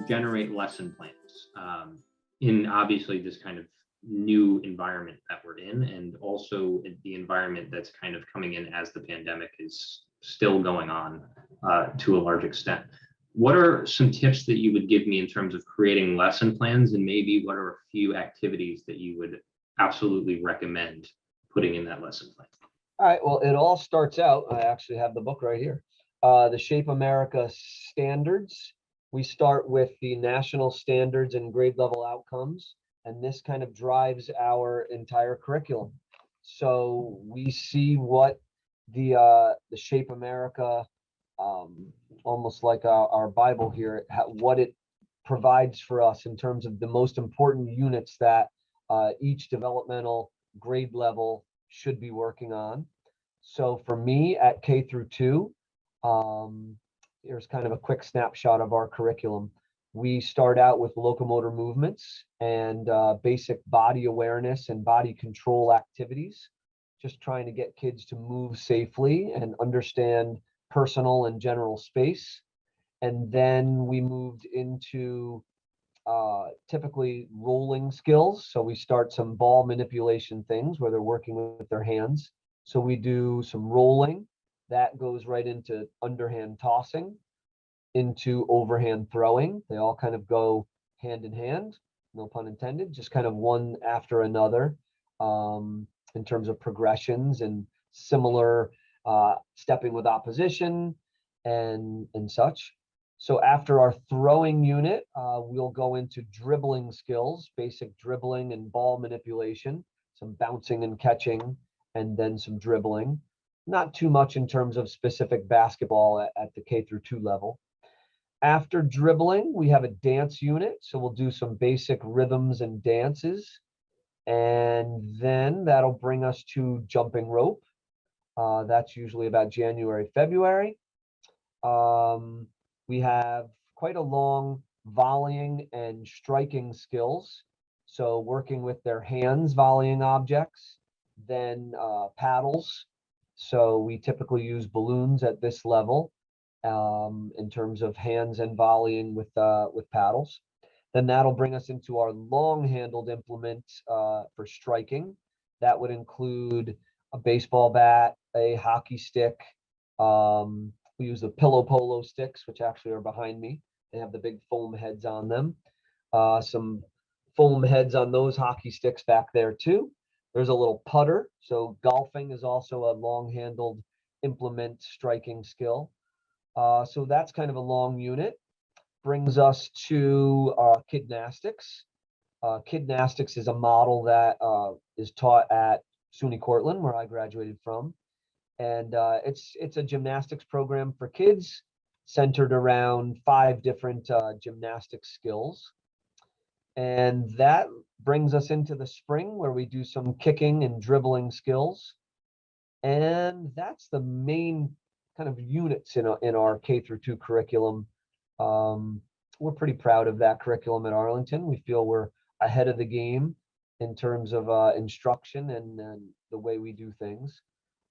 generate lesson plans in obviously this kind of new environment that we're in, and also the environment that's kind of coming in as the pandemic is still going on to a large extent. What are some tips that you would give me in terms of creating lesson plans, and maybe what are a few activities that you would absolutely recommend putting in that lesson plan? All right, well, it all starts out, I actually have the book right here, the Shape America standards. We start with the national standards and grade level outcomes, and this kind of drives our entire curriculum. So we see what the Shape America, almost like our Bible here, what it provides for us in terms of the most important units that each developmental grade level should be working on. So for me at K through 2, here's kind of a quick snapshot of our curriculum. We start out with locomotor movements and basic body awareness and body control activities, just trying to get kids to move safely and understand personal and general space. And then we moved into typically rolling skills. So we start some ball manipulation things where they're working with their hands. So we do some rolling. That goes right into underhand tossing, into overhand throwing. They all kind of go hand in hand, no pun intended, just kind of one after another in terms of progressions and similar stepping with opposition and such. So after our throwing unit, we'll go into dribbling skills, basic dribbling and ball manipulation, some bouncing and catching, and then some dribbling. Not too much in terms of specific basketball at the K through 2 level. After dribbling, we have a dance unit. So we'll do some basic rhythms and dances. And then that'll bring us to jumping rope. That's usually about January, February. We have quite a long volleying and striking skills. So working with their hands, volleying objects, then paddles. So we typically use balloons at this level in terms of hands and volleying with paddles. Then that'll bring us into our long-handled implement for striking. That would include a baseball bat, a hockey stick. We use the pillow polo sticks, which actually are behind me. They have the big foam heads on them. Some foam heads on those hockey sticks back there too. There's a little putter. So golfing is also a long-handled implement striking skill. So that's kind of a long unit. Brings us to kidnastics. Kidnastics is a model that is taught at SUNY Cortland, where I graduated from. And it's a gymnastics program for kids centered around 5 different gymnastics skills. And that brings us into the spring, where we do some kicking and dribbling skills. And that's the main kind of units in our K through 2 curriculum. We're pretty proud of that curriculum at Arlington. We feel we're ahead of the game in terms of instruction and the way we do things.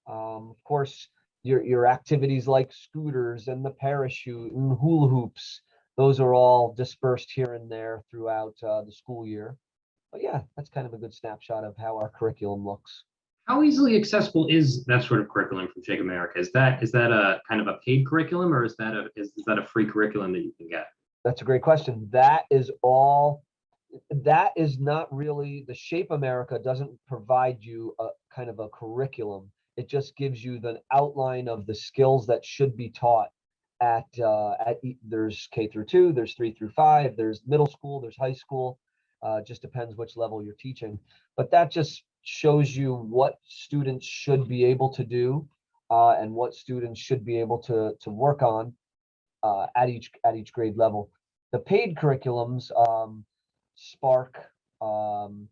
Of course, your activities like scooters and the parachute and hula hoops, those are all dispersed here and there throughout the school year. But yeah, that's kind of a good snapshot of how our curriculum looks. How easily accessible is that sort of curriculum from Shape America? Is that a kind of a paid curriculum, or is that a free curriculum that you can get? That's a great question. That is not really, the Shape America doesn't provide you a kind of a curriculum. It just gives you the outline of the skills that should be taught there's K through 2, there's 3 through 5, there's middle school, there's high school. Just depends which level you're teaching. But that just shows you what students should be able to do and what students should be able to work on at each grade level. The paid curriculums, Spark, the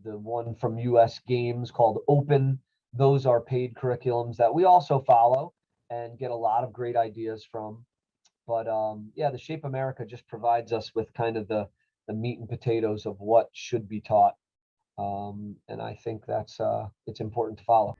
one from US Games called Open, those are paid curriculums that we also follow and get a lot of great ideas from. But yeah, the Shape America just provides us with kind of the meat and potatoes of what should be taught. And I think that's it's important to follow.